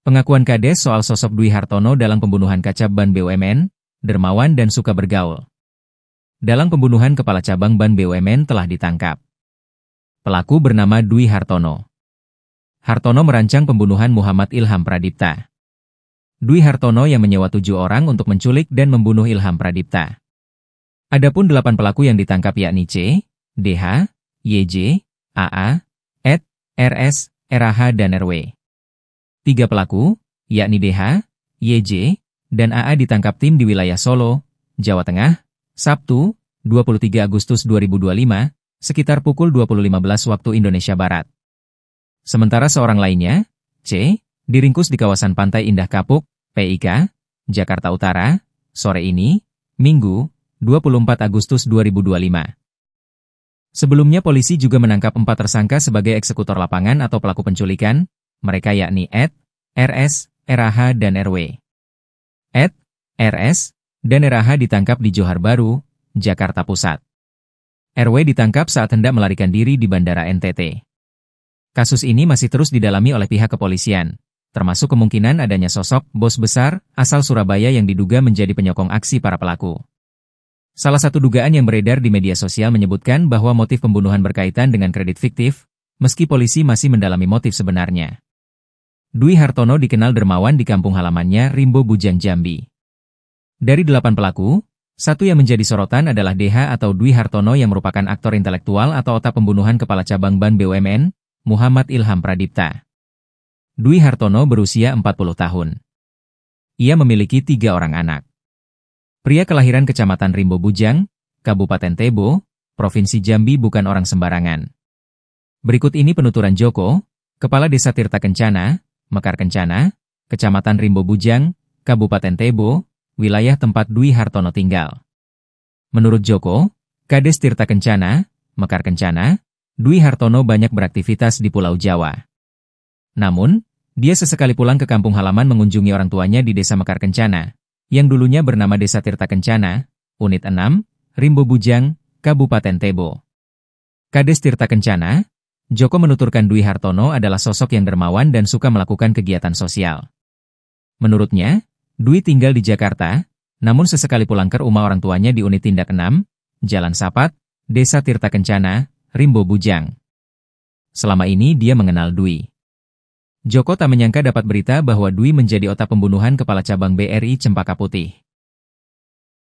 Pengakuan Kades soal sosok Dwi Hartono dalam pembunuhan kacab ban BUMN, dermawan dan suka bergaul. Dalam pembunuhan kepala cabang ban BUMN telah ditangkap. Pelaku bernama Dwi Hartono. Hartono merancang pembunuhan Muhammad Ilham Pradipta. Dwi Hartono yang menyewa 7 orang untuk menculik dan membunuh Ilham Pradipta. Adapun 8 pelaku yang ditangkap yakni C, DH, YJ, AA, Ed, RS, RH dan RW. 3 pelaku, yakni DH, YJ, dan AA ditangkap tim di wilayah Solo, Jawa Tengah, Sabtu, 23 Agustus 2025, sekitar pukul 20.15 waktu Indonesia Barat. Sementara seorang lainnya, C, diringkus di kawasan Pantai Indah Kapuk, PIK, Jakarta Utara, sore ini, Minggu, 24 Agustus 2025. Sebelumnya polisi juga menangkap 4 tersangka sebagai eksekutor lapangan atau pelaku penculikan, mereka yakni Ed, RS, RH dan RW. Ed, RS, dan RH ditangkap di Johar Baru, Jakarta Pusat. RW ditangkap saat hendak melarikan diri di Bandara NTT. Kasus ini masih terus didalami oleh pihak kepolisian, termasuk kemungkinan adanya sosok bos besar asal Surabaya yang diduga menjadi penyokong aksi para pelaku. Salah satu dugaan yang beredar di media sosial menyebutkan bahwa motif pembunuhan berkaitan dengan kredit fiktif, meski polisi masih mendalami motif sebenarnya. Dwi Hartono dikenal dermawan di kampung halamannya Rimbo Bujang, Jambi. Dari 8 pelaku, 1 yang menjadi sorotan adalah DH atau Dwi Hartono yang merupakan aktor intelektual atau otak pembunuhan kepala cabang ban BUMN, Muhammad Ilham Pradipta. Dwi Hartono berusia 40 tahun. Ia memiliki 3 orang anak. Pria kelahiran Kecamatan Rimbo Bujang, Kabupaten Tebo, Provinsi Jambi bukan orang sembarangan. Berikut ini penuturan Joko, Kepala Desa Tirta Kencana, Mekar Kencana, Kecamatan Rimbo Bujang, Kabupaten Tebo, wilayah tempat Dwi Hartono tinggal. Menurut Joko, Kades Tirta Kencana, Mekar Kencana, Dwi Hartono banyak beraktivitas di Pulau Jawa. Namun, dia sesekali pulang ke kampung halaman mengunjungi orang tuanya di Desa Mekar Kencana, yang dulunya bernama Desa Tirta Kencana, Unit 6, Rimbo Bujang, Kabupaten Tebo. Kades Tirta Kencana, Joko menuturkan Dwi Hartono adalah sosok yang dermawan dan suka melakukan kegiatan sosial. Menurutnya, Dwi tinggal di Jakarta, namun sesekali pulang ke rumah orang tuanya di Unit Tindak 6, Jalan Sapat, Desa Tirta Kencana, Rimbo Bujang. Selama ini dia mengenal Dwi. Joko tak menyangka dapat berita bahwa Dwi menjadi otak pembunuhan kepala cabang BRI Cempaka Putih.